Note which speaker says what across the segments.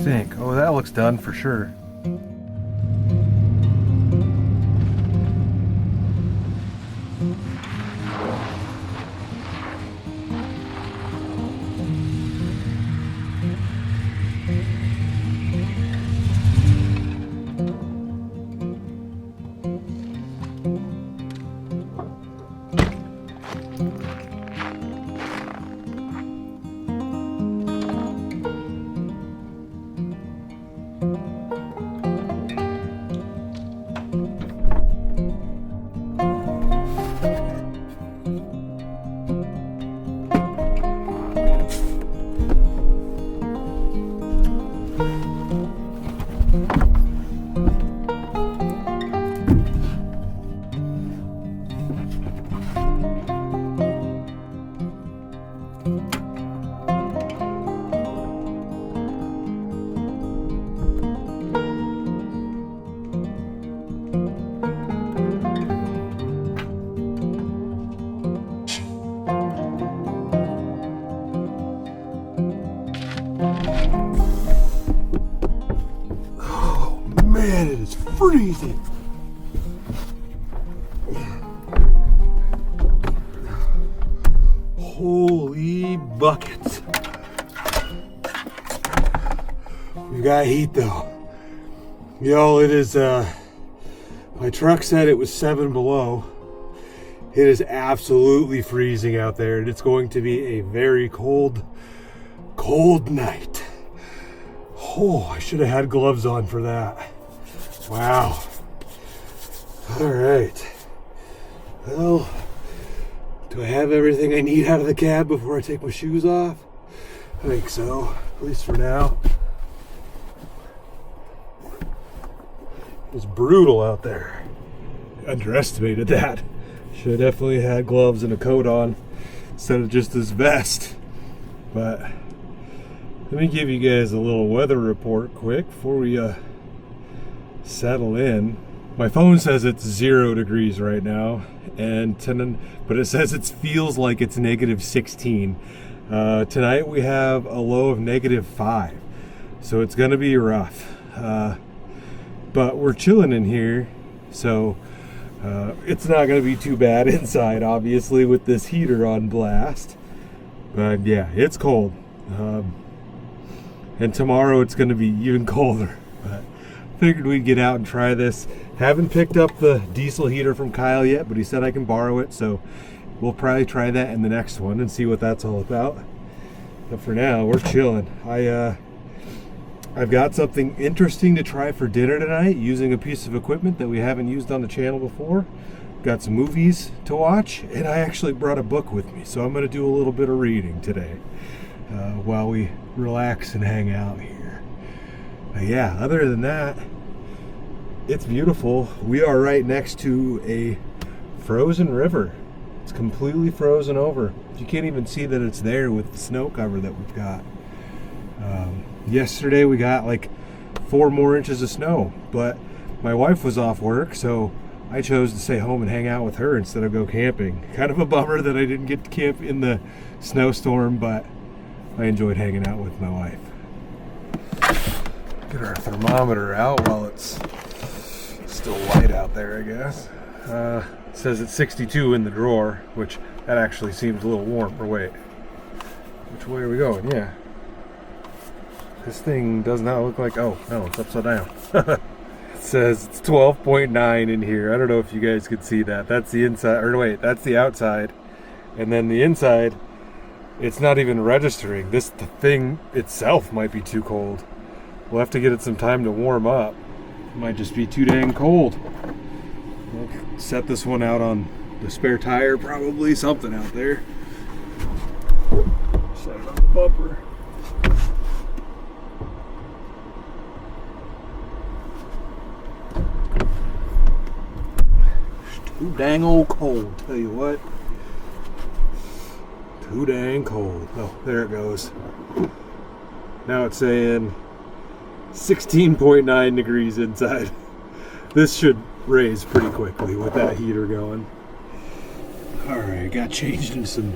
Speaker 1: think? Oh, that looks done for sure. Man, it is freezing. Holy buckets. We got heat though. Yo, it is, my truck said it was 7 below. It is absolutely freezing out there, and it's going to be a very cold night. Oh, I should have had gloves on for that. Wow. All right. Well, do I have everything I need out of the cab before I take my shoes off? I think so, at least for now. It's brutal out there. Underestimated that. Should have definitely had gloves and a coat on instead of just this vest. But let me give you guys a little weather report quick before we settle in. My phone says it's 0 degrees right now, but it says it feels like it's -16. Tonight we have a low of -5, so it's gonna be rough. But we're chilling in here, so it's not gonna be too bad inside, obviously, with this heater on blast. But yeah, it's cold. And tomorrow it's gonna be even colder. But figured we'd get out and try this. Haven't picked up the diesel heater from Kyle yet, but he said I can borrow it, so we'll probably try that in the next one and see what that's all about. But for now, we're chilling. I've got something interesting to try for dinner tonight using a piece of equipment that we haven't used on the channel before. Got some movies to watch, and I actually brought a book with me, so I'm going to do a little bit of reading today while we relax and hang out here. But yeah, other than that, it's beautiful. We are right next to a frozen river. It's completely frozen over. You can't even see that it's there with the snow cover that we've got. Yesterday we got like 4 more inches of snow, but my wife was off work, so I chose to stay home and hang out with her instead of go camping. Kind of a bummer that I didn't get to camp in the snowstorm, but I enjoyed hanging out with my wife. Get our thermometer out while it's still light out there, I guess. It says it's 62 in the drawer, which that actually seems a little warm. Or wait, which way are we going? Yeah. This thing does not look like, oh, no, it's upside down. It says it's 12.9 in here. I don't know if you guys could see that. That's the inside, or wait, that's the outside. And then the inside, it's not even registering. The thing itself might be too cold. We'll have to get it some time to warm up. It might just be too dang cold. We'll set this one out on the spare tire, probably, something out there. Set it on the bumper. Too dang old cold, tell you what. Too dang cold. Oh, there it goes. Now it's saying 16.9 degrees inside. This should raise pretty quickly with that heater going. Alright, got changed into some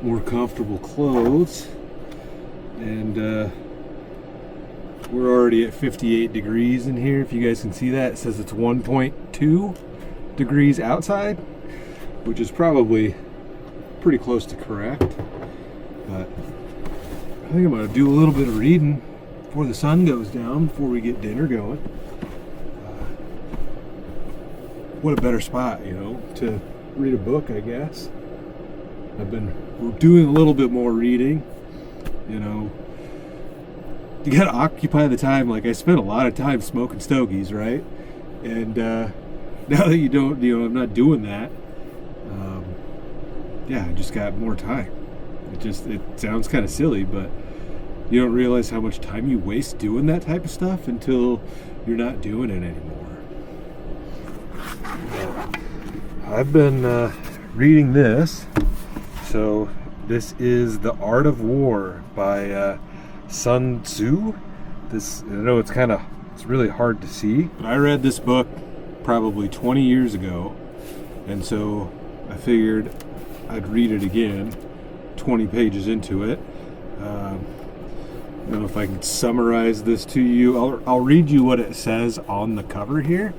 Speaker 1: more comfortable clothes. And We're already at 58 degrees in here. If you guys can see that, it says it's 1.2 degrees outside, which is probably pretty close to correct. But I think I'm going to do a little bit of reading before the sun goes down, before we get dinner going. What a better spot, you know, to read a book, I guess. I've been doing a little bit more reading, you know. You gotta occupy the time. Like, I spent a lot of time smoking stogies, right? And now that you don't, you know, I'm not doing that. Yeah, I just got more time. It sounds kind of silly, but you don't realize how much time you waste doing that type of stuff until you're not doing it anymore. I've been reading this. So this is The Art of War by Sun Tzu. I know it's really hard to see, but I read this book probably 20 years ago, and so I figured I'd read it again 20 pages into it. I don't know if I can summarize this to you. I'll read you what it says on the cover here.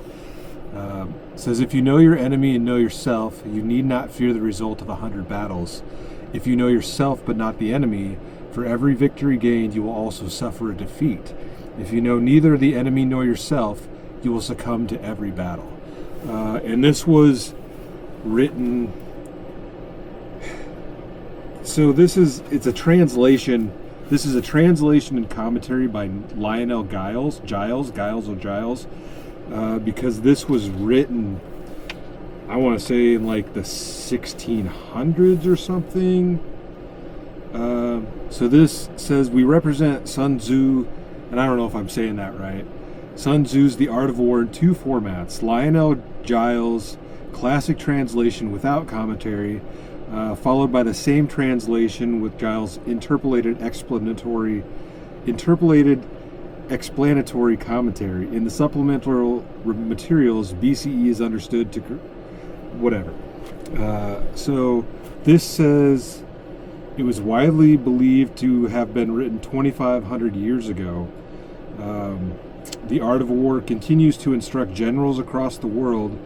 Speaker 1: It says, if you know your enemy and know yourself, you need not fear the result of 100 battles. If you know yourself but not the enemy, for every victory gained you will also suffer a defeat. If you know neither the enemy nor yourself, you will succumb to every battle. And this was written... So it's a translation. This is a translation and commentary by Lionel Giles, because this was written, I want to say, in like the 1600s or something. So this says, we represent Sun Tzu, and I don't know if I'm saying that right. Sun Tzu's The Art of War in two formats: Lionel Giles, classic translation without commentary, followed by the same translation with Giles' interpolated explanatory commentary. In the supplemental materials, BCE is understood to whatever. So this says it was widely believed to have been written 2,500 years ago. The Art of War continues to instruct generals across the world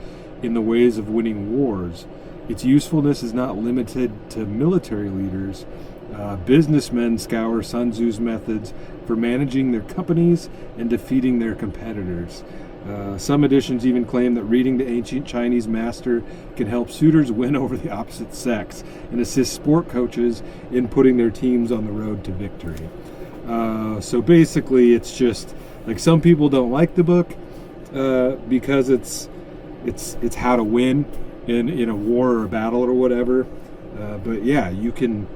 Speaker 1: in the ways of winning wars. Its usefulness is not limited to military leaders. Businessmen scour Sun Tzu's methods for managing their companies and defeating their competitors. Some editions even claim that reading the ancient Chinese master can help suitors win over the opposite sex and assist sport coaches in putting their teams on the road to victory. So basically, it's just like, some people don't like the book because it's how to win in a war or a battle or whatever. But yeah, you can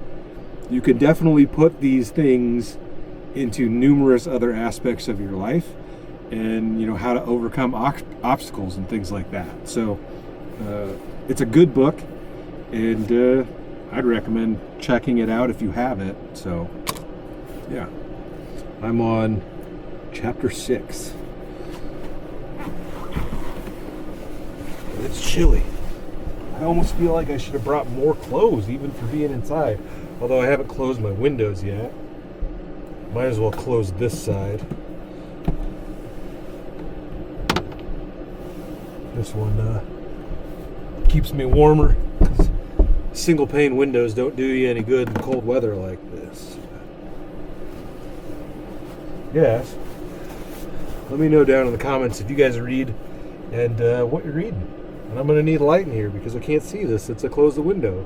Speaker 1: definitely put these things into numerous other aspects of your life, and you know how to overcome obstacles and things like that. So it's a good book, and I'd recommend checking it out if you have it. So yeah, I'm on chapter 6. It's chilly. I almost feel like I should have brought more clothes even for being inside, although I haven't closed my windows yet. Might as well close this side. This one keeps me warmer. Single pane windows don't do you any good in cold weather like this. Yes. Let me know down in the comments if you guys read and what you're reading. And I'm going to need light in here because I can't see this since I closed the window.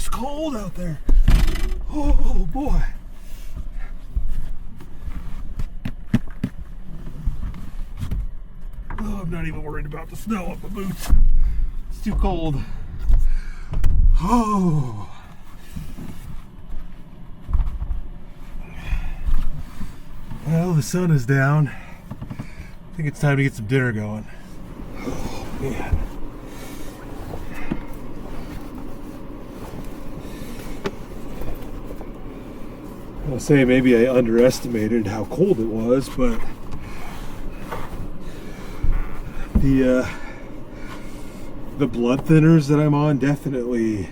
Speaker 1: Cold out there. Oh boy. Oh, I'm not even worried about the snow on my boots. too cold. Oh. Well, the sun is down. I think it's time to get some dinner going. Oh, man. I'll say maybe I underestimated how cold it was, but the blood thinners that I'm on definitely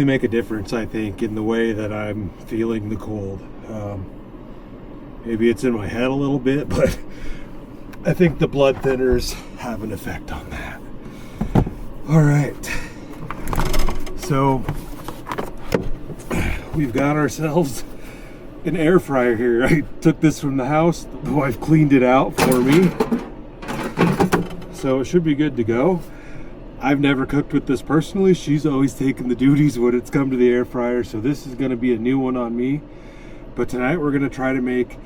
Speaker 1: make a difference, I think, in the way that I'm feeling the cold. Maybe it's in my head a little bit, but I think the blood thinners have an effect on that. All right, so we've got ourselves an air fryer here. I took this from the house. The wife cleaned it out for me, so it should be good to go. I've never cooked with this personally. She's always taken the duties when it's come to the air fryer, so this is going to be a new one on me. But tonight we're going to try to make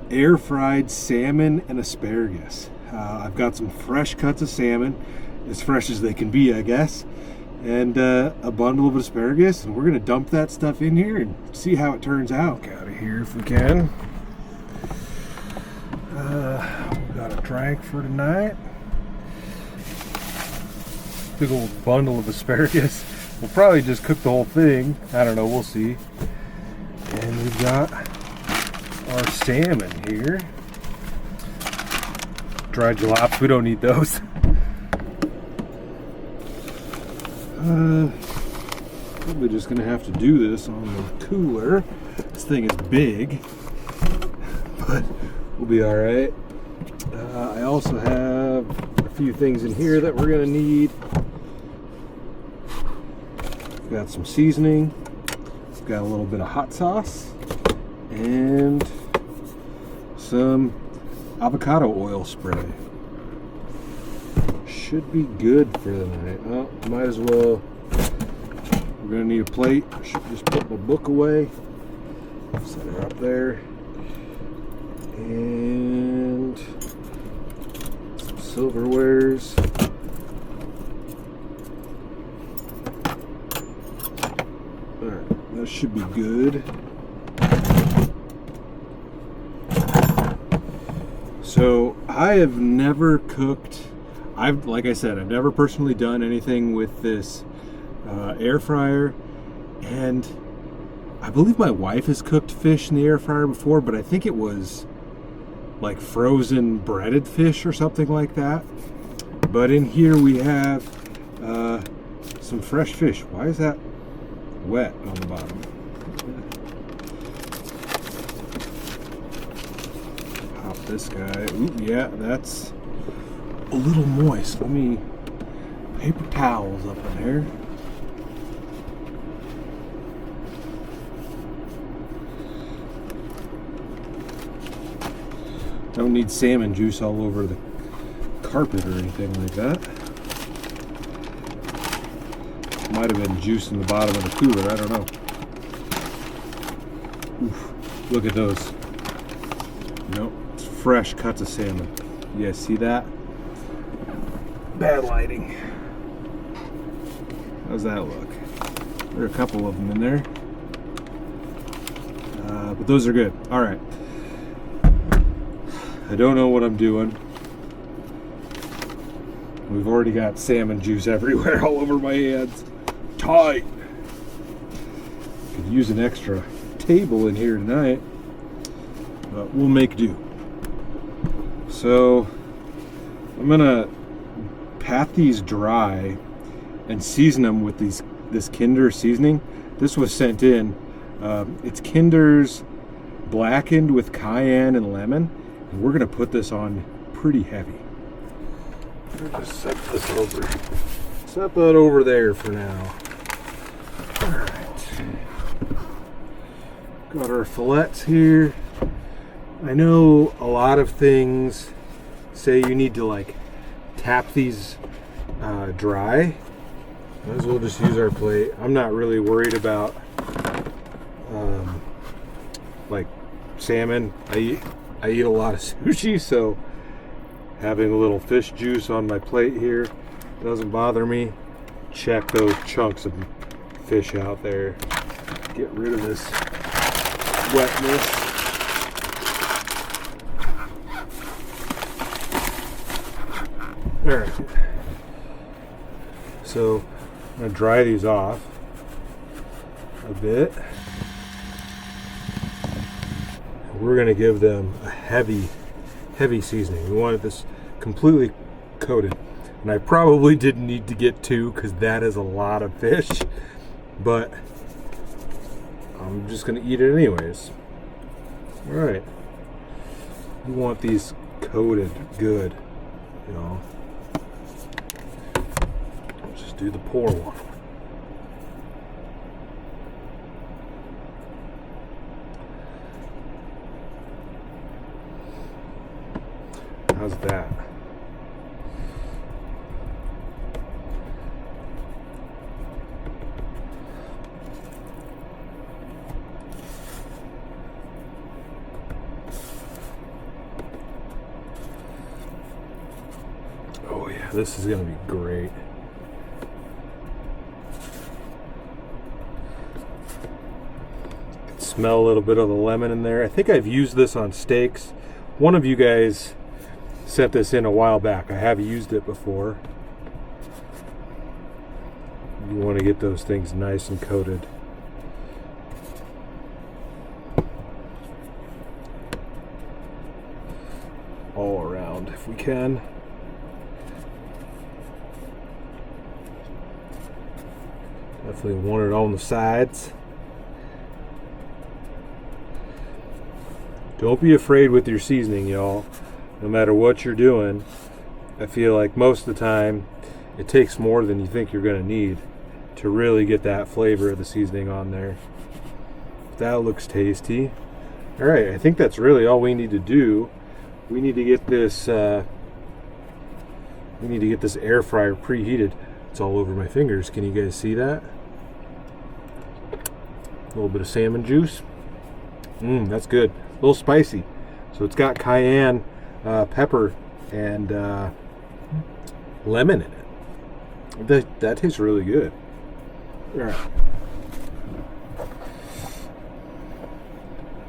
Speaker 1: air fried salmon and asparagus. I've got some fresh cuts of salmon, as fresh as they can be, I guess, and a bundle of asparagus, and we're going to dump that stuff in here and see how it turns out. Get out of here if we can. We've got a drink for tonight. Big old bundle of asparagus. We'll probably just cook the whole thing. I don't know, we'll see. And we've got our salmon here. Dried jalapenos, we don't need those. Probably just gonna have to do this on the cooler. This thing is big, but we'll be all right. I also have a few things in here that we're gonna need. We've got some seasoning. We've got a little bit of hot sauce and some avocado oil spray. Should be good for the night. Oh, might as well. We're gonna need a plate. I should just put my book away. Set her up there. And some silverwares. Alright, that should be good. So I have never cooked. Like I said, I've never personally done anything with this air fryer, and I believe my wife has cooked fish in the air fryer before, but I think it was like frozen breaded fish or something like that. But in here we have some fresh fish. Why is that wet on the bottom? Pop this guy. Ooh, yeah, that's a little moist. Let me paper towels up in there. Don't need salmon juice all over the carpet or anything like that. Might have been juice in the bottom of the cooler, I don't know. Oof, look at those. Nope, it's fresh cuts of salmon. You guys see that? Bad lighting. How's that look? There are a couple of them in there. But those are good. All right. I don't know what I'm doing. We've already got salmon juice everywhere, all over my hands. Tight. Could use an extra table in here tonight, but we'll make do. So I'm gonna pat these dry and season them with this Kinder seasoning. This was sent in. It's Kinder's blackened with cayenne and lemon, and we're gonna put this on pretty heavy. I'll just set this over. Set that over there for now. All right. Got our fillets here. I know a lot of things say you need to like tap these dry. Might as well just use our plate. I'm not really worried about like salmon. I eat a lot of sushi, so having a little fish juice on my plate here Doesn't bother me. Check those chunks of fish out there. Get rid of this wetness. All right. So I'm gonna dry these off a bit. We're gonna give them a heavy seasoning. We wanted this completely coated. And I probably didn't need to get 2 because that is a lot of fish, but I'm just gonna eat it anyways. All right. You want these coated good, you know. Let's just do the pour one. How's that? Oh yeah, this is gonna be great. Can smell a little bit of the lemon in there. I think I've used this on steaks. One of you guys sent this in a while back. I have used it before. You want to get those things nice and coated. All around if we can. Definitely want it on the sides. Don't be afraid with your seasoning, y'all. No matter what you're doing, I feel like most of the time it takes more than you think you're going to need to really get that flavor of the seasoning on there. That looks tasty. All right, I think that's really all we need to do. We need to get this air fryer preheated. It's all over my fingers. Can you guys see that? A little bit of salmon juice. That's good. A little spicy. So it's got cayenne, pepper, and lemon in it. That tastes really good. All right.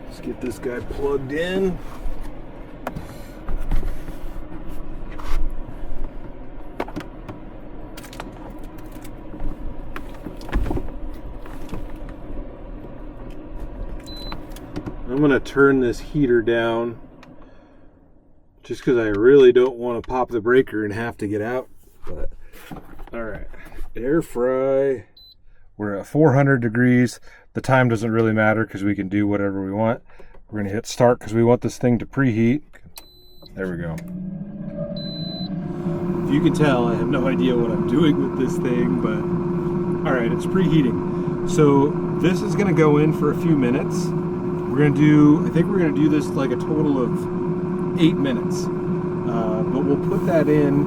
Speaker 1: Let's get this guy plugged in. I'm going to turn this heater down just because I really don't want to pop the breaker and have to get out. But all right, air fry. We're at 400 degrees. The time doesn't really matter because we can do whatever we want. We're going to hit start because we want this thing to preheat. There we go. If you can tell, I have no idea what I'm doing with this thing, but all right, it's preheating. So this is going to go in for a few minutes. I think we're going to do this like a total of 8 minutes. But we'll put that in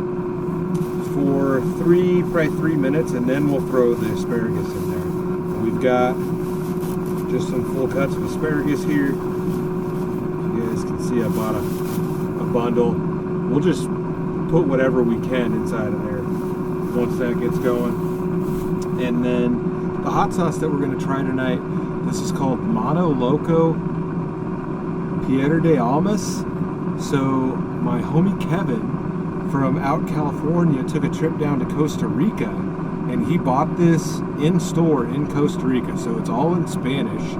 Speaker 1: for probably 3 minutes, and then we'll throw the asparagus in there. We've got just some full cuts of asparagus here. You guys can see I bought a bundle. We'll just put whatever we can inside of there once that gets going. And then the hot sauce that we're going to try tonight, this is called Mano Loco Piedra de Almas. So my homie Kevin from out California took a trip down to Costa Rica, and he bought this in store in Costa Rica. So it's all in Spanish.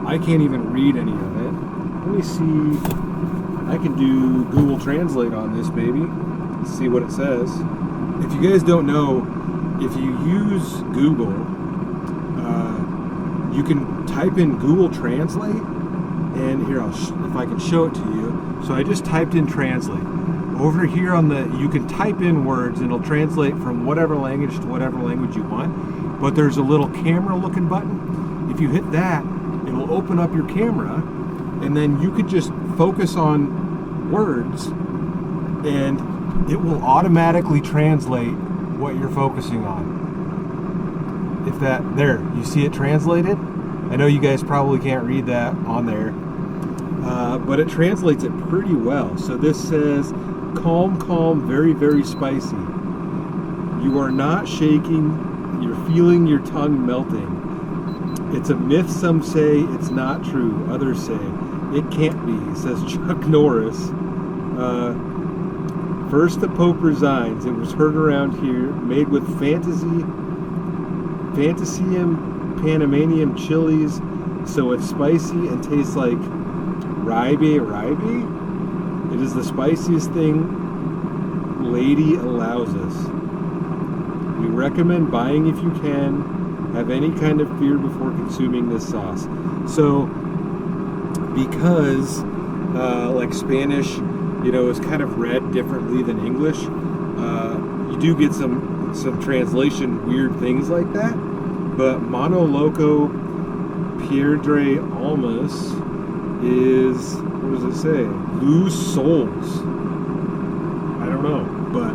Speaker 1: I can't even read any of it. Let me see. I can do Google Translate on this baby. Let's see what it says. If you guys don't know, if you use Google, you can type in Google Translate, and here if I can show it to you. So I just typed in translate. Over here you can type in words and it'll translate from whatever language to whatever language you want. But there's a little camera looking button. If you hit that, it'll open up your camera, and then you could just focus on words and it will automatically translate what you're focusing on. There, you see it translated? I know you guys probably can't read that on there, but it translates it pretty well. So this says, calm, calm, very, very spicy. You are not shaking. You're feeling your tongue melting. It's a myth, some say. It's not true, others say. It can't be, says Chuck Norris. First the Pope resigns. It was heard around here, made with Fantasium Panamanian chilies, so it's spicy and tastes like Ribe. It is the spiciest thing Lady allows us. We recommend buying if you can. Have any kind of fear before consuming this sauce. So, because like Spanish, is kind of read differently than English, you do get some translation weird things like that. But Mono Loco Piedre Almas is, what does it say? Lose souls. I don't know, but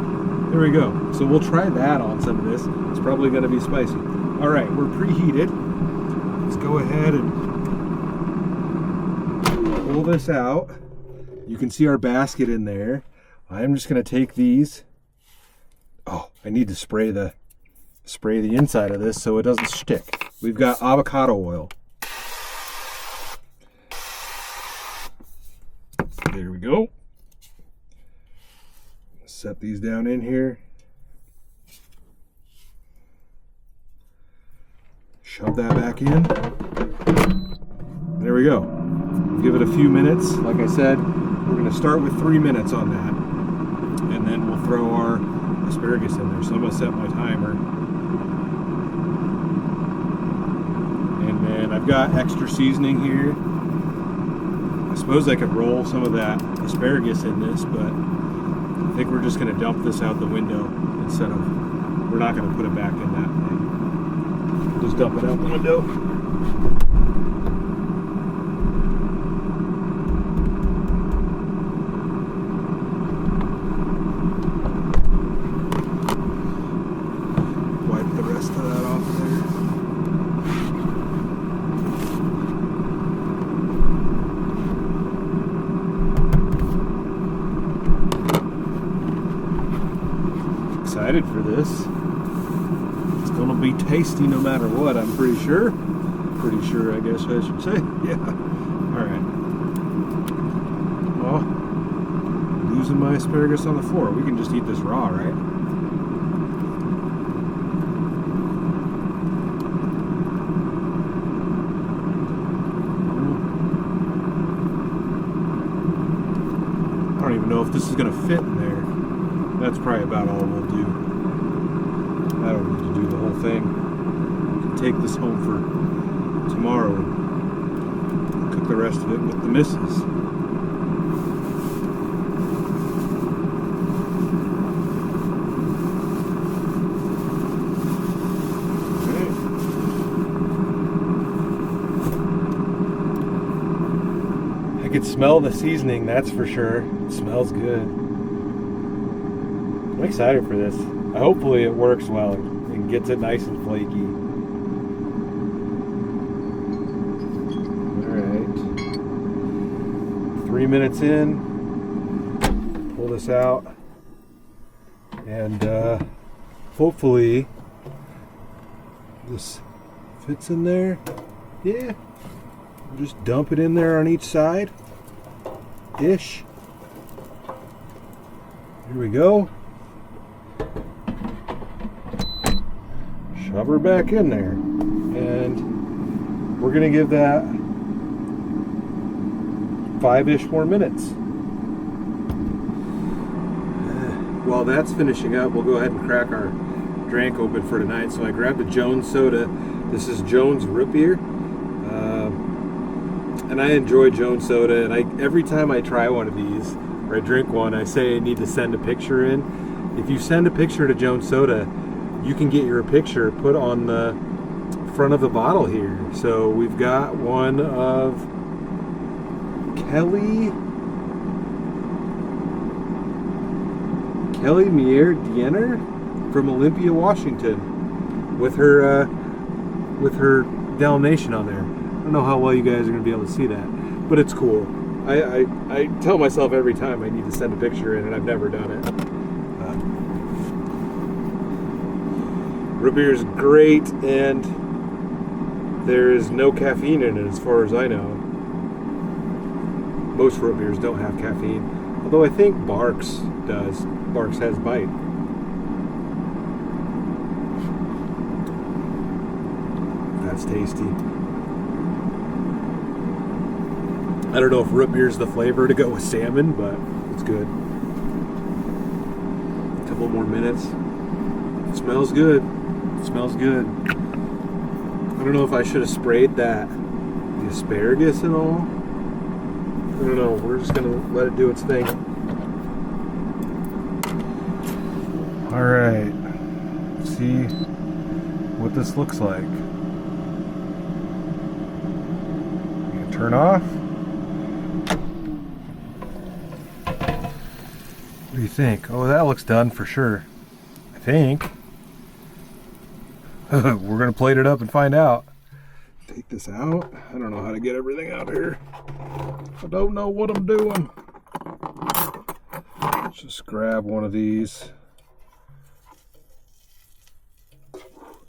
Speaker 1: there we go. So we'll try that on some of this. It's probably going to be spicy. All right, we're preheated. Let's go ahead and pull this out. You can see our basket in there. I'm just going to take these. Oh, I need to spray the inside of this so it doesn't stick. We've got avocado oil. There we go. Set these down in here. Shove that back in. There we go. Give it a few minutes. Like I said, we're going to start with 3 minutes on that. And then we'll throw our asparagus in there. So I'm going to set my timer. And then I've got extra seasoning here. I suppose I could roll some of that asparagus in this, but I think we're just going to dump this out the window instead of, we're not going to put it back in that thing. Just dump it out the window. Wipe the rest of that off there. Excited for this. It's gonna be tasty no matter what, I'm pretty sure. Pretty sure, I guess I should say. Yeah. Alright. Oh, losing my asparagus on the floor. We can just eat this raw, right? I don't even know if this is gonna fit in there. That's probably about all we'll do. I don't need to do the whole thing. I can take this home for tomorrow and cook the rest of it with the missus. Okay. I could smell the seasoning, that's for sure. It smells good. I'm excited for this. Hopefully it works well and gets it nice and flaky. Alright. 3 minutes in. Pull this out. And hopefully this fits in there. Yeah. Just dump it in there on each side. Ish. Here we go. Shove her back in there, and we're gonna give that 5-ish more minutes. While that's finishing up, we'll go ahead and crack our drink open for tonight. So I grabbed a Jones soda. This is Jones Root Beer, and I enjoy Jones soda, and every time I try one of these or I drink one, I say I need to send a picture in. If you send a picture to Jones soda, you can get your picture put on the front of the bottle here. So we've got one of Kelly Mier Diener from Olympia, Washington, with her Dalmatian on there. I don't know how well you guys are going to be able to see that, but it's cool. I tell myself every time I need to send a picture in, and I've never done it. Root beer is great, and there is no caffeine in it as far as I know. Most root beers don't have caffeine, although I think Barks does. Barks has bite. That's tasty. I don't know if root beer is the flavor to go with salmon, but it's good. A couple more minutes. It smells good. It smells good. I don't know if I should have sprayed the asparagus and all. I don't know. We're just gonna let it do its thing. All right. Let's see what this looks like. Turn off. What do you think? Oh, that looks done for sure. I think. We're gonna plate it up and find out. Take this out. I don't know how to get everything out here. I don't know what I'm doing. Let's just grab one of these.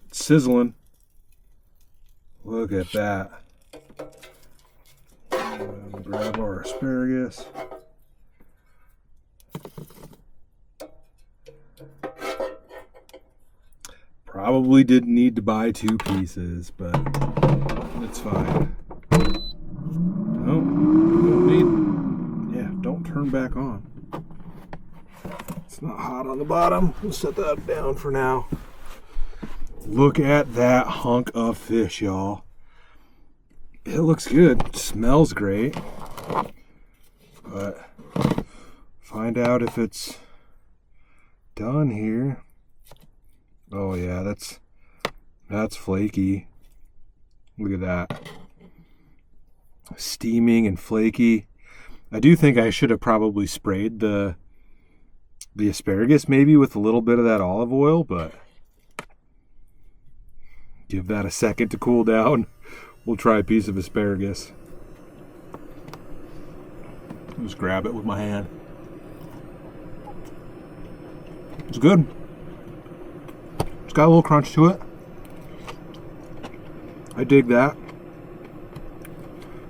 Speaker 1: It's sizzling. Look at that. And grab our asparagus. Probably didn't need to buy 2 pieces, but it's fine. No, don't need. Yeah, don't turn back on. It's not hot on the bottom. We'll set that down for now. Look at that hunk of fish, y'all. It looks good. It smells great. But find out if it's done here. Oh yeah, that's flaky. Look at that. Steaming and flaky. I do think I should have probably sprayed the asparagus maybe with a little bit of that olive oil, but give that a second to cool down. We'll try a piece of asparagus. Just grab it with my hand. It's good. It's got a little crunch to it. I dig that.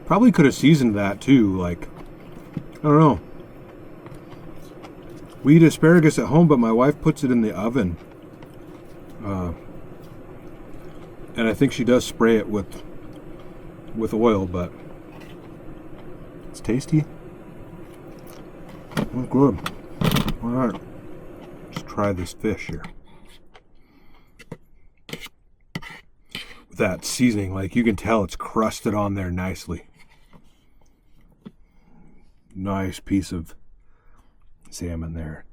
Speaker 1: Probably could have seasoned that too, like, I don't know. We eat asparagus at home, but my wife puts it in the oven. And I think she does spray it with oil, but it's tasty. Oh, good. All right, let's try this fish here. With that seasoning, like, you can tell it's crusted on there nicely. Nice piece of salmon there.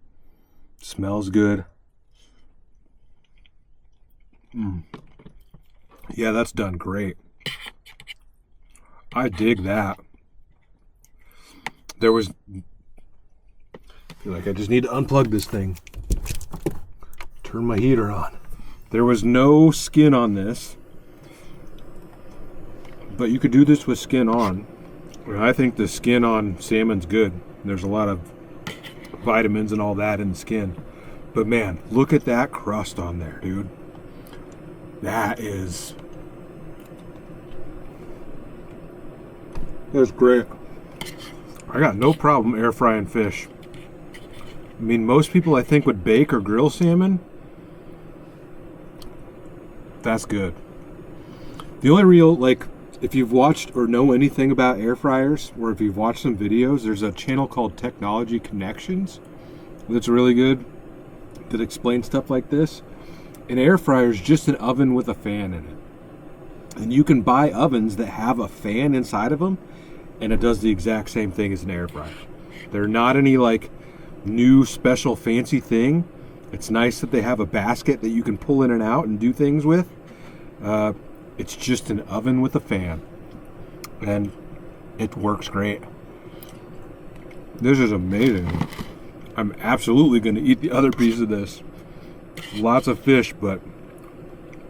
Speaker 1: Smells good. Yeah, that's done great. I dig that. I feel like I just need to unplug this thing. Turn my heater on. There was no skin on this, but you could do this with skin on. I think the skin on salmon's good. There's a lot of vitamins and all that in the skin. But man, look at that crust on there, dude. That's great. I got no problem air frying fish. I mean, most people I think would bake or grill salmon. That's good. The only real, like, if you've watched or know anything about air fryers, or if you've watched some videos, there's a channel called Technology Connections that's really good, that explains stuff like this. An air fryer is just an oven with a fan in it. And you can buy ovens that have a fan inside of them, and it does the exact same thing as an air fryer. They're not any, like, new special fancy thing. It's nice that they have a basket that you can pull in and out and do things with. It's just an oven with a fan, and it works great. This is amazing. I'm absolutely going to eat the other piece of this. Lots of fish, but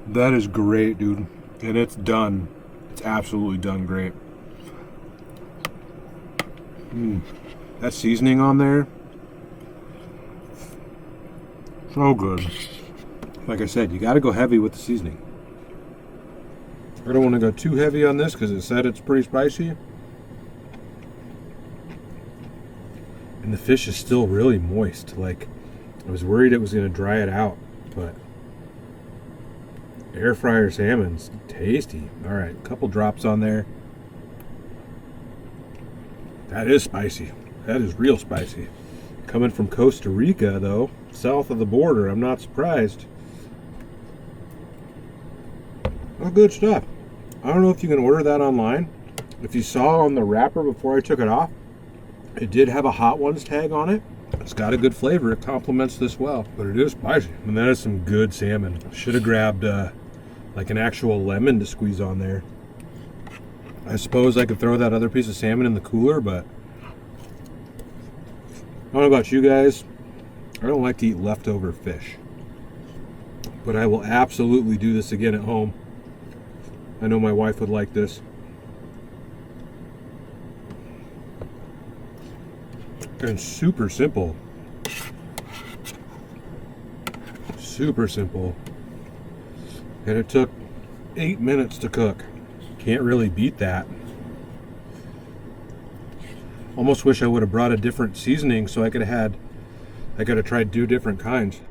Speaker 1: that is great, dude. And it's done. It's absolutely done great. That seasoning on there, so good. like I said, you got to go heavy with the seasoning. I don't want to go too heavy on this because it said it's pretty spicy. And the fish is still really moist. Like, I was worried it was going to dry it out, but air fryer salmon's tasty. All right, a couple drops on there. That is spicy. That is real spicy. Coming from Costa Rica, though, south of the border, I'm not surprised. Oh, good stuff. I don't know if you can order that online. If you saw on the wrapper before I took it off, it did have a Hot Ones tag on it. It's got a good flavor. It complements this well, but it is spicy. And that is some good salmon. Should have grabbed like an actual lemon to squeeze on there. I suppose I could throw that other piece of salmon in the cooler, but I don't know about you guys. I don't like to eat leftover fish, but I will absolutely do this again at home. I know my wife would like this. And super simple. Super simple. And it took 8 minutes to cook. Can't really beat that. Almost wish I would have brought a different seasoning so I could have tried 2 different kinds.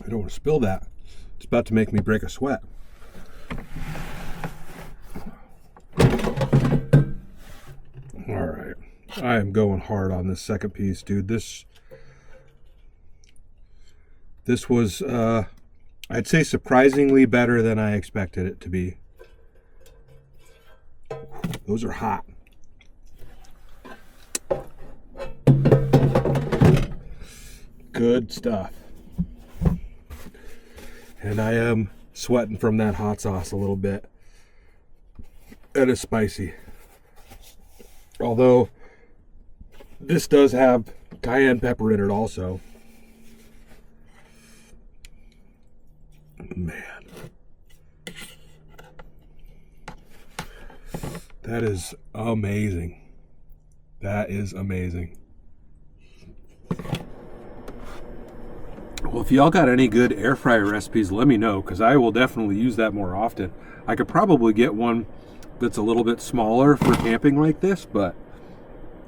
Speaker 1: I don't want to spill that. It's about to make me break a sweat. All right. I am going hard on this second piece, dude. This was, I'd say, surprisingly better than I expected it to be. Those are hot. Good stuff. And I am sweating from that hot sauce a little bit. That is spicy. Although this does have cayenne pepper in it also. Man. That is amazing. That is amazing. Well, if y'all got any good air fryer recipes, let me know, because I will definitely use that more often. I could probably get one that's a little bit smaller for camping like this, but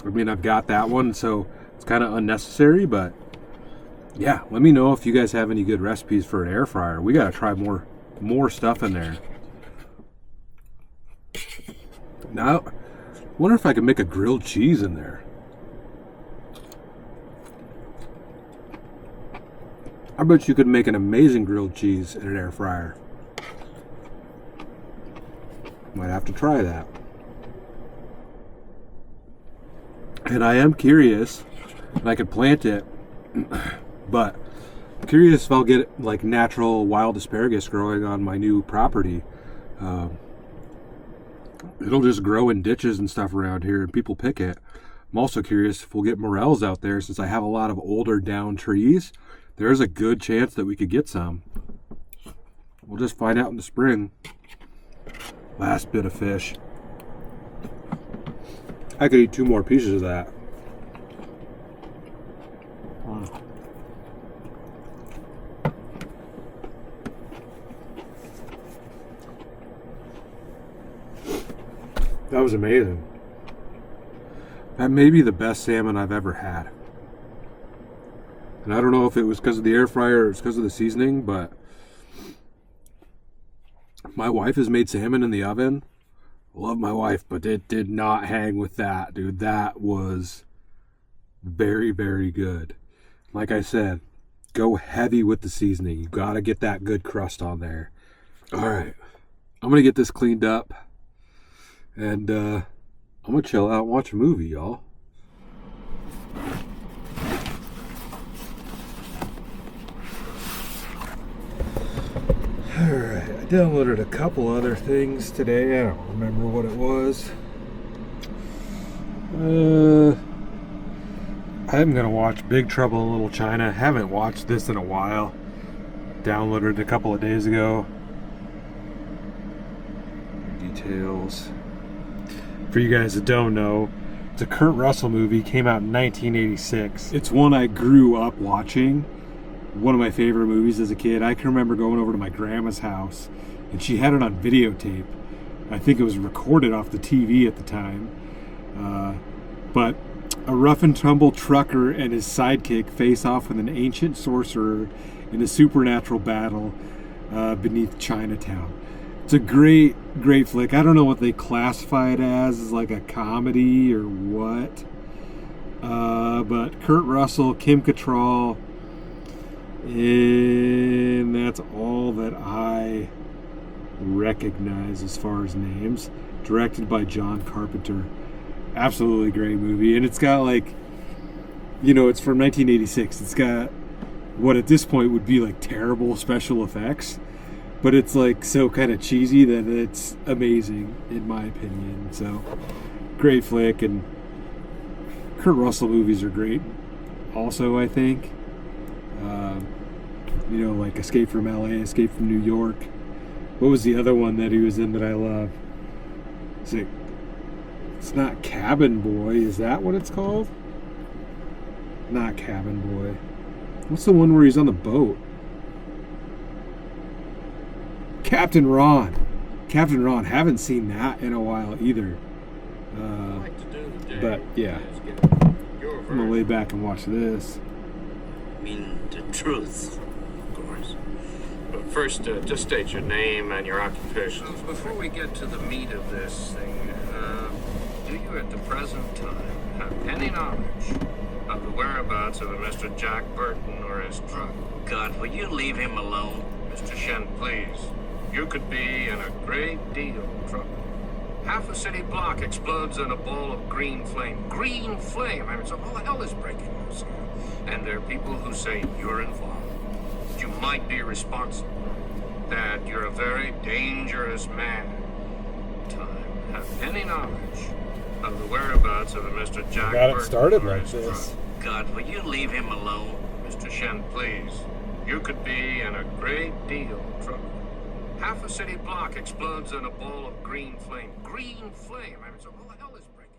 Speaker 1: I mean, I've got that one, so it's kind of unnecessary. But yeah, let me know if you guys have any good recipes for an air fryer. We got to try more stuff in there. Now, I wonder if I could make a grilled cheese in there. I bet you could make an amazing grilled cheese in an air fryer. Might have to try that. And I am curious, and I could plant it, but I'm curious if I'll get like natural wild asparagus growing on my new property. It'll just grow in ditches and stuff around here and people pick it. I'm also curious if we'll get morels out there, since I have a lot of older down trees. There's a good chance that we could get some. We'll just find out in the spring. Last bit of fish. I could eat 2 more pieces of that. That was amazing. That may be the best salmon I've ever had. And I don't know if it was because of the air fryer or it's because of the seasoning, but my wife has made salmon in the oven. Love my wife, but it did not hang with that, dude. That was very, very good. Like I said, go heavy with the seasoning. You got to get that good crust on there. All right. I'm going to get this cleaned up. And I'm going to chill out and watch a movie, y'all. Alright, I downloaded a couple other things today. I don't remember what it was. I'm going to watch Big Trouble in Little China. Haven't watched this in a while. Downloaded it a couple of days ago. Details. For you guys that don't know, It's a Kurt Russell movie, came out in 1986. It's one I grew up watching. One of my favorite movies as a kid. I can remember going over to my grandma's house, and she had it on videotape. I think it was recorded off the TV at the time. But a rough and tumble trucker and his sidekick face off with an ancient sorcerer in a supernatural battle beneath Chinatown. It's a great flick. I don't know what they classify it as like a comedy or what. But Kurt Russell, Kim Cattrall, and that's all that I recognize as far as names. Directed by John Carpenter. Absolutely great movie. And it's got like, it's from 1986. It's got what at this point would be like terrible special effects. But it's like so kind of cheesy that it's amazing in my opinion. So great flick, and Kurt Russell movies are great. Also, I think, like Escape from LA, Escape from New York. What was the other one that he was in that I love? It's not Cabin Boy. Is that what it's called? Not Cabin Boy. What's the one where he's on the boat? Captain Ron. Captain Ron. Haven't seen that in a while either. But yeah, I'm gonna lay back and watch this.
Speaker 2: I mean the truth, of course. But first, just state your name and your occupation. Before we get to the meat of this thing, do you at the present time have any knowledge of the whereabouts of a Mr. Jack Burton or his truck? God, will you leave him alone? Mr. Shen, please. You could be in a great deal of trouble. Half a city block explodes in a ball of green flame. Green flame! I mean, so all hell is breaking loose. And there are people who say you're involved. That you might be responsible. That you're a very dangerous man. Time. Have any knowledge of the whereabouts of a Mr. Jack
Speaker 1: Got it
Speaker 2: Burton
Speaker 1: started
Speaker 2: or
Speaker 1: like
Speaker 2: his
Speaker 1: this.
Speaker 2: truck? God, will you leave him alone? Mr. Shen, please. You could be in a great deal of trouble. Half a city block explodes in a ball of green flame. Green flame! I mean, so all hell is breaking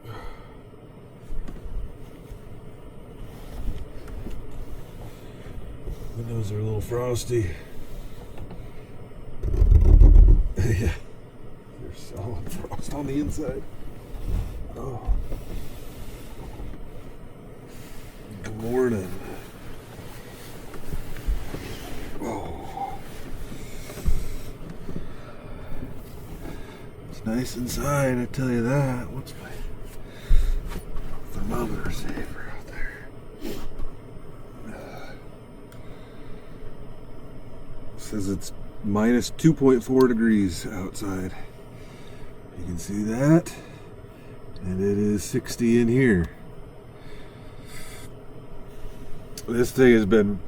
Speaker 2: loose.
Speaker 1: Windows are a little frosty. Yeah. There's solid frost on the inside. Oh. Good morning. Oh. It's nice inside, I tell you that. What's my thermometer saver out there? Says it's minus 2.4 degrees outside. You can see that. And it is 60 in here. This thing has been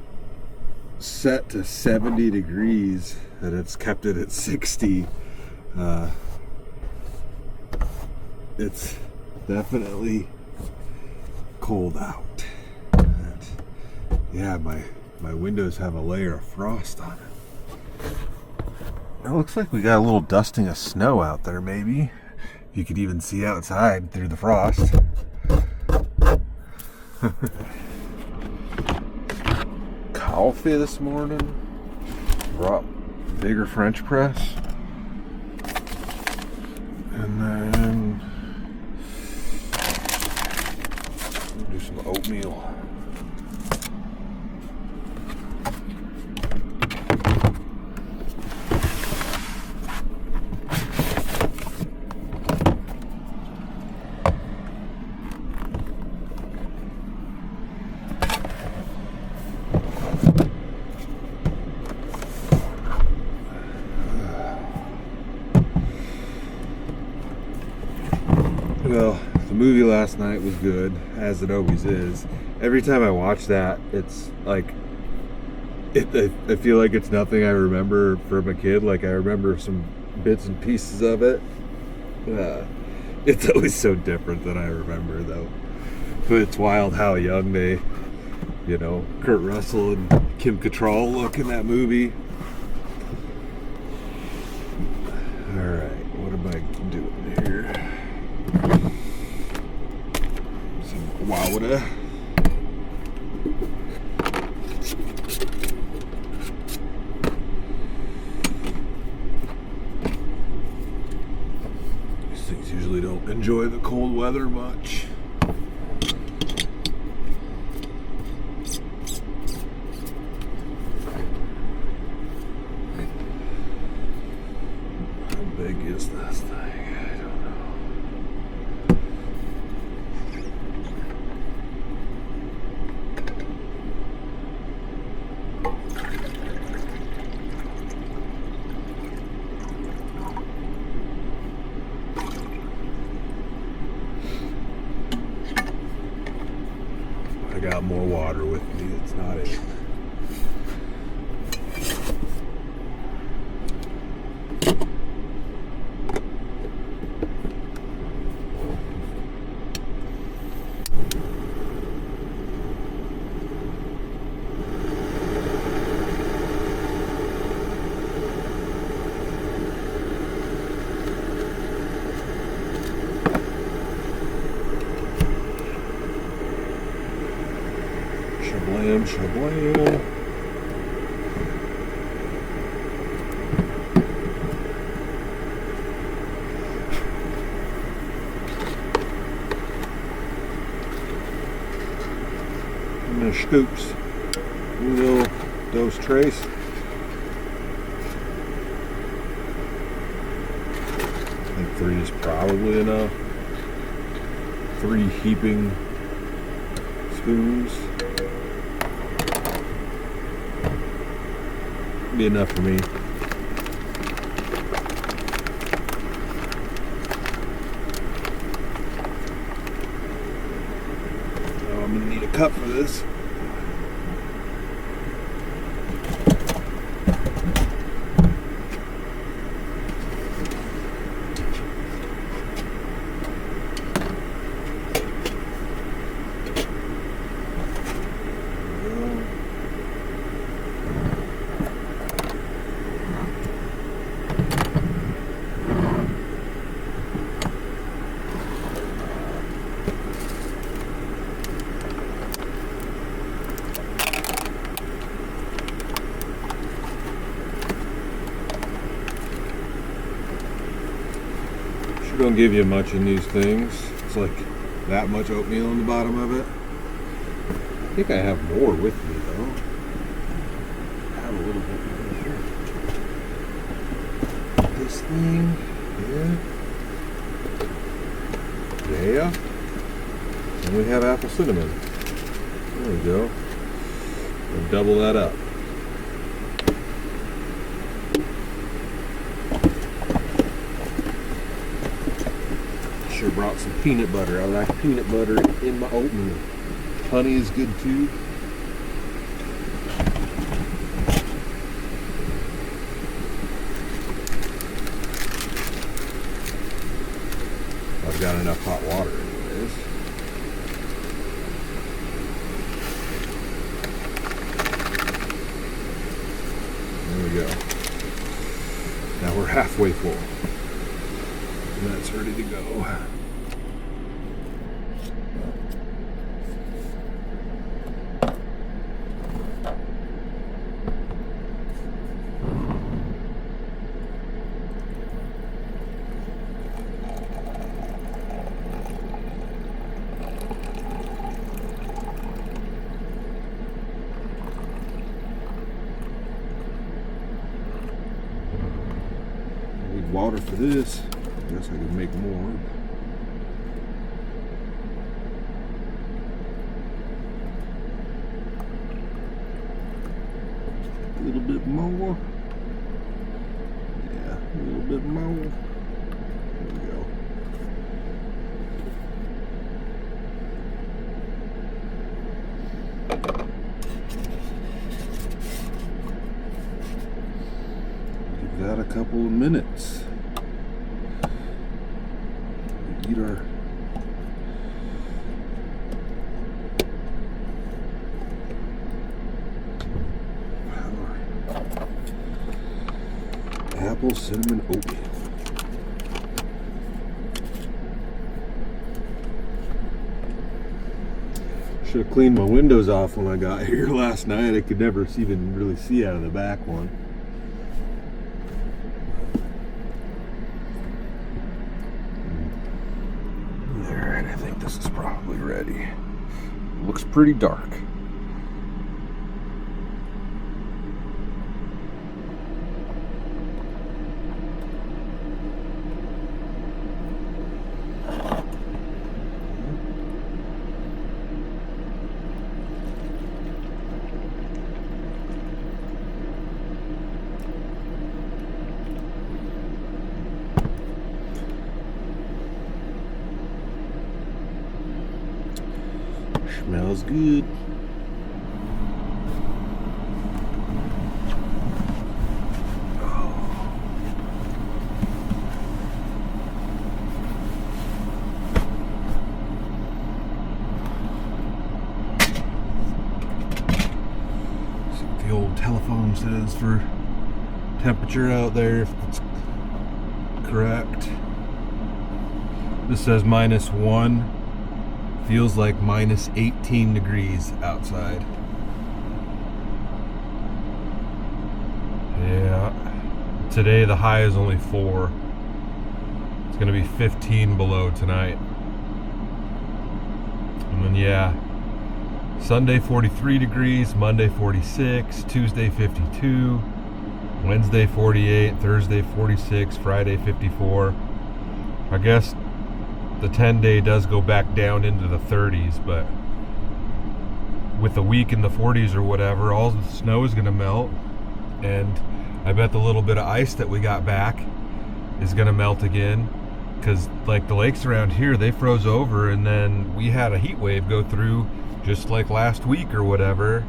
Speaker 1: set to 70 degrees and it's kept it at 60. It's definitely cold out. Yeah, my windows have a layer of frost on it. It looks like we got a little dusting of snow out there, maybe. You could even see outside through the frost. Coffee this morning. Brought bigger French press. And then do some oatmeal. Well, the movie last night was good, as it always is. Every time I watch that, it's like, I feel like it's nothing I remember from a kid. Like, I remember some bits and pieces of it. It's always so different than I remember, though. But it's wild how young they, Kurt Russell and Kim Cattrall look in that movie. Alright, what am I doing here? Some Quady. These things usually don't enjoy the cold weather much. How big is this thing? I don't know. I got more water with me. It's not it. Shablam, shablam. And the scoops. Uno, dos, tres. I think 3 is probably enough. 3 heaping spoons. Be enough for me. Oh, I'm gonna need a cup for this. Don't give you much in these things. It's like that much oatmeal on the bottom of it. I think I have more with me though. I have a little bit more here. This thing, yeah. And we have apple cinnamon. There we go. We'll double that up. Sure brought some peanut butter. I like peanut butter in my oatmeal. Honey is good too. I've got enough hot water anyways. There we go. Now we're halfway full. And that's ready to go. I need water for this. I guess I could make more. A little bit more. Yeah, a little bit more. There we go. Give that a couple of minutes. Eat our apple cinnamon oatmeal. Should have cleaned my windows off when I got here last night. I could never even really see out of the back one. Alright, I think this is probably ready. Looks pretty dark. Smells good. See what the old telephone says for temperature out there, if it's correct. This says -1. Feels like -18 degrees outside. Yeah. Today the high is only 4. It's gonna be 15 below tonight. And then yeah, Sunday 43 degrees, Monday 46, Tuesday 52, Wednesday 48, Thursday 46, Friday 54. I guess the 10-day does go back down into the 30s, but with the week in the 40s or whatever, all the snow is going to melt, and I bet the little bit of ice that we got back is going to melt again, because like the lakes around here, they froze over, and then we had a heat wave go through just like last week or whatever,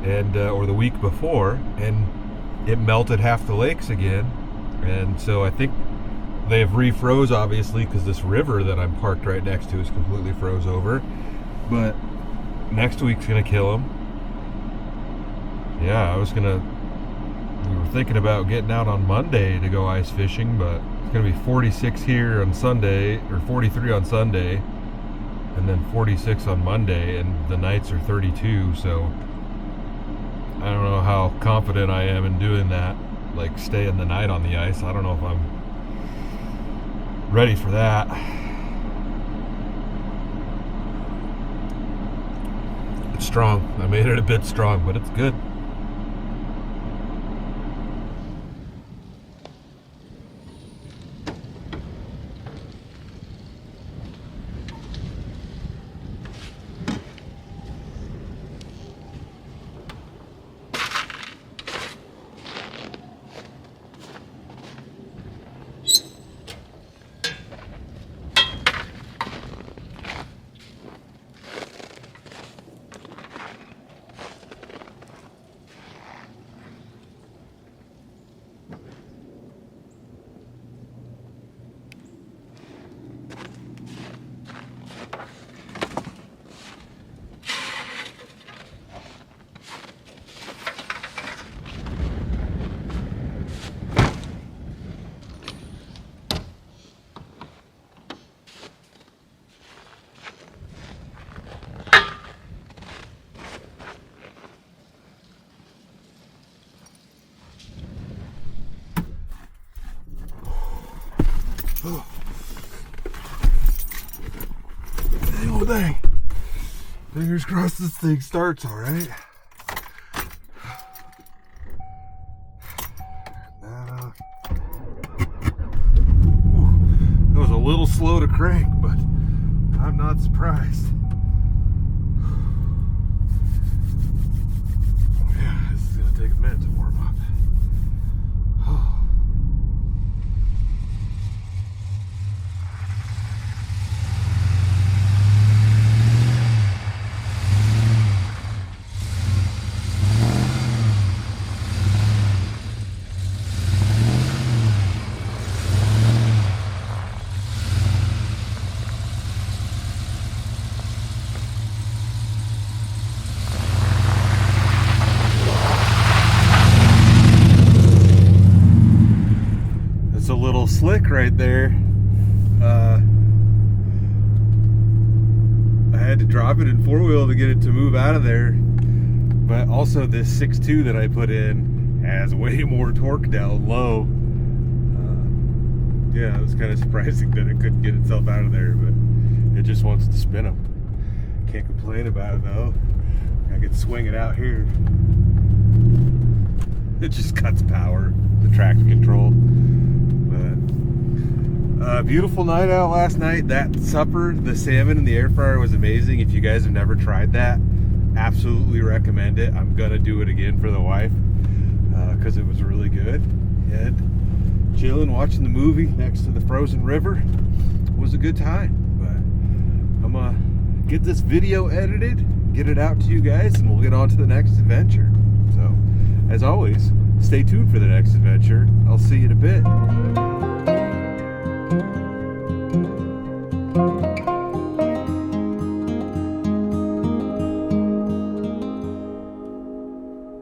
Speaker 1: and or the week before, and it melted half the lakes again. And so I think they have refroze, obviously, because this river that I'm parked right next to is completely froze over. But next week's gonna kill them. Yeah, we were thinking about getting out on Monday to go ice fishing, but it's gonna be 46 here on Sunday, or 43 on Sunday, and then 46 on Monday, and the nights are 32, so I don't know how confident I am in doing that, like staying the night on the ice. I don't know if I'm ready for that. It's strong. I made it a bit strong, but it's good. Dang, oh dang. Fingers crossed this thing starts all right. It was a little slow to crank, but I'm not surprised. Yeah, this is gonna take a minute to warm up. slick right there. I had to drop it in 4-wheel to get it to move out of there. But also this 6.2 that I put in has way more torque down low. Yeah, it was kind of surprising that it couldn't get itself out of there, but it just wants to spin them. Can't complain about it though. I could swing it out here. It just cuts power, the traction control. But beautiful night out last night. That supper, the salmon in the air fryer, was amazing. If you guys have never tried that, absolutely recommend it. I'm gonna do it again for the wife because it was really good. And chilling, watching the movie next to the frozen river was a good time. But I'm gonna get this video edited, get it out to you guys, and we'll get on to the next adventure. So, as always, stay tuned for the next adventure. I'll see you in a bit.